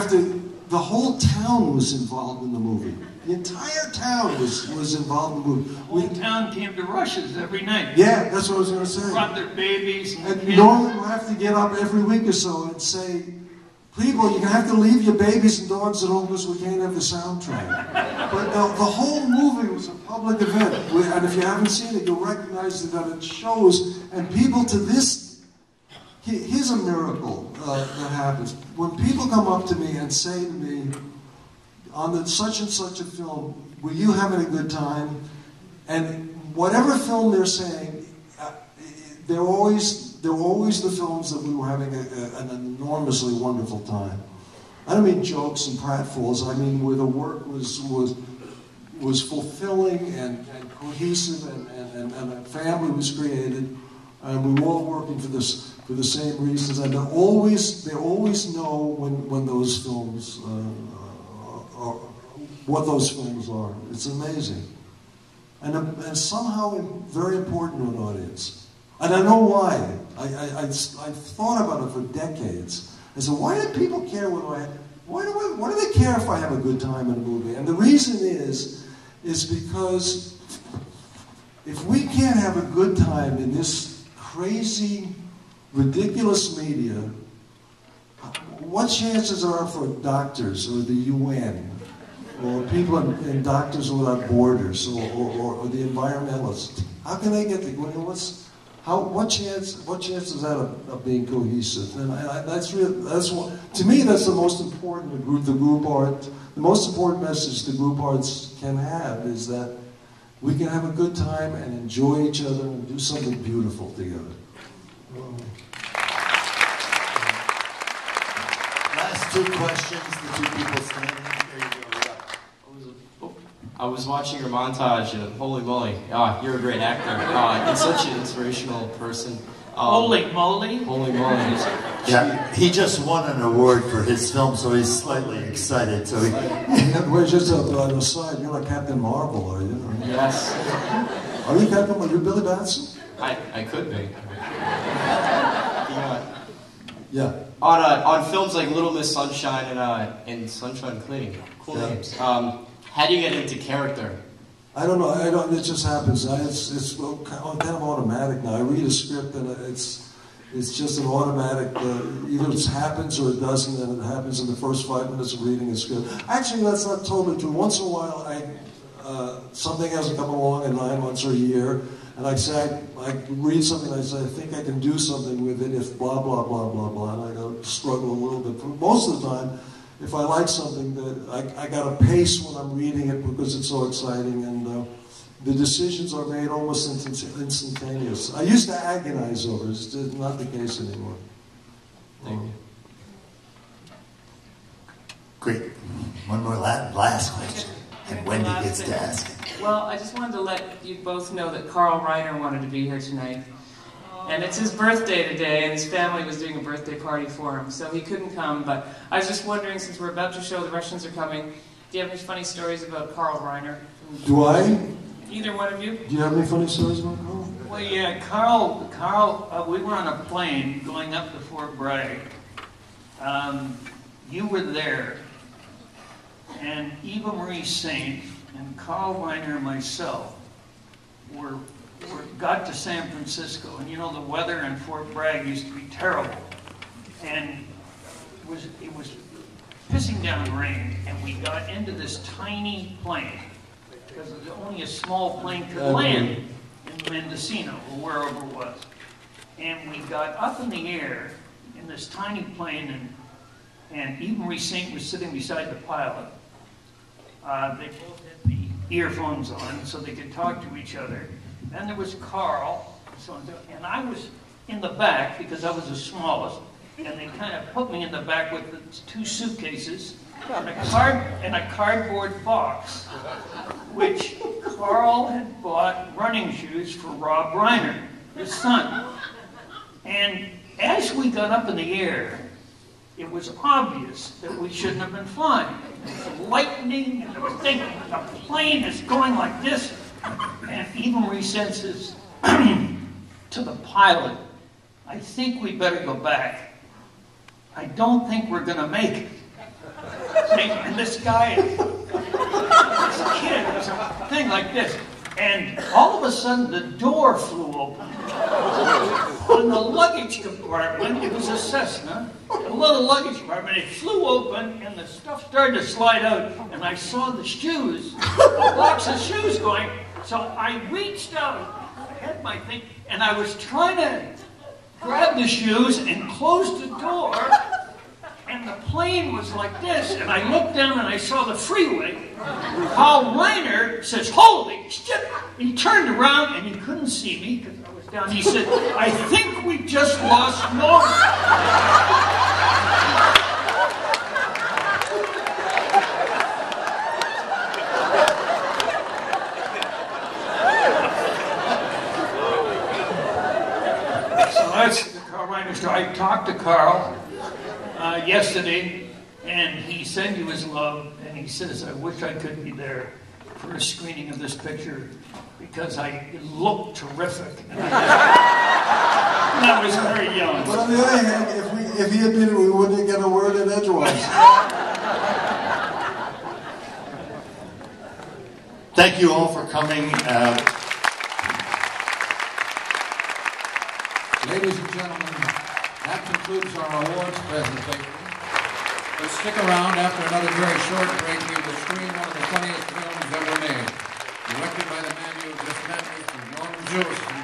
have to, the whole town was involved in the movie. The entire town was involved in the movie. The whole town came to Russia's every night. Yeah, that's what I was going to say. Brought their babies. And Norman would have to get up every week or so and say, people, you're going to have to leave your babies and dogs at home because we can't have the soundtrack. But the whole movie was a public event. And if you haven't seen it, you'll recognize that it shows. And people to this, here's a miracle that happens. When people come up to me and say to me, on such and such a film, were you having a good time? And whatever film they're saying, they're always the films that we were having an enormously wonderful time. I don't mean jokes and pratfalls. I mean where the work was fulfilling and cohesive, and a family was created, and we were all working for the same reasons. And they always know when those films what those films are. It's amazing, and somehow very important to an audience. And I know why. I've thought about it for decades. I said, why do people care why do they care if I have a good time in a movie? And the reason is because if we can't have a good time in this crazy, ridiculous media, what chances are for doctors or the UN or people in Doctors Without Borders or the environmentalists? How can they get the, what chance is that of being cohesive? And to me, that's the most important the group art. The most important message the group arts can have is that we can have a good time and enjoy each other and do something beautiful together. Last two questions, the two people standing. There you go. I was watching your montage, and holy moly, you're a great actor. And such an inspirational person. Holy moly? Holy moly. Yeah, he just won an award for his film, so he's slightly excited. So Wait, just on the side, you're like Captain Marvel, are you? Yes. Are you Captain Marvel? Are you Billy Batson? I could be. Yeah. On films like Little Miss Sunshine and Sunshine Cleaning, cool names. How do you get into character? I don't know. It just happens. It's kind of automatic now. I read a script and it's just an automatic. Either it happens or it doesn't, and it happens in the first 5 minutes of reading a script. Actually, that's not totally true. Once in a while, something hasn't come along in 9 months or a year, and I read something and I say, I think I can do something with it if blah blah blah blah blah, and I go struggle a little bit. But most of the time, if I like something, that I got to pace when I'm reading it because it's so exciting, and the decisions are made almost instantaneous. I used to agonize over it. It's not the case anymore. Thank you. Great. One more last question, and Wendy gets to ask it. Well, I just wanted to let you both know that Carl Reiner wanted to be here tonight. And it's his birthday today, and his family was doing a birthday party for him, so he couldn't come. But I was just wondering, since we're about to show The Russians Are Coming, do you have any funny stories about Carl Reiner? Do I? Either one of you? Do you have any funny stories about Carl? Well, yeah, Carl, we were on a plane going up to Fort Bragg. You were there, and Eva Marie Saint and Carl Reiner and myself got to San Francisco, and you know the weather in Fort Bragg used to be terrible, and it was pissing down rain, and we got into this tiny plane because it was only a small plane could land in Mendocino or wherever it was, and we got up in the air in this tiny plane, and Eva Marie Saint was sitting beside the pilot. They both had the earphones on so they could talk to each other. Then there was Carl, and I was in the back because I was the smallest, and they kind of put me in the back with the 2 suitcases and a cardboard box, which Carl had bought running shoes for Rob Reiner, his son. And as we got up in the air, it was obvious that we shouldn't have been flying. There was lightning, and the plane is going like this. And Eva Marie says to the pilot, I think we better go back. I don't think we're going to make it. And this guy, this kid, was a thing like this. And all of a sudden, the door flew open. On the luggage compartment, it was a Cessna, a little luggage compartment. It flew open, and the stuff started to slide out. And I saw the shoes, a box of shoes going. So I reached out, I had my thing, and I was trying to grab the shoes and close the door. And the plane was like this, and I looked down and I saw the freeway. Carl Reiner says, "Holy shit!" He turned around and he couldn't see me because I was down. He said, "I think we just lost Norm." So that's the Carl Reiner story. I talked to Carl yesterday, and he sent you his love, and he says, "I wish I could be there for a screening of this picture because it looked terrific." And I was very young. But on the other hand, if he had been here, we wouldn't get a word in edgewise. Thank you all for coming. Ladies and gentlemen, that concludes our awards presentation. But stick around. After another very short break, we will screen one of the funniest films ever made. Directed by the man you just met, Mr. Norman Jewison.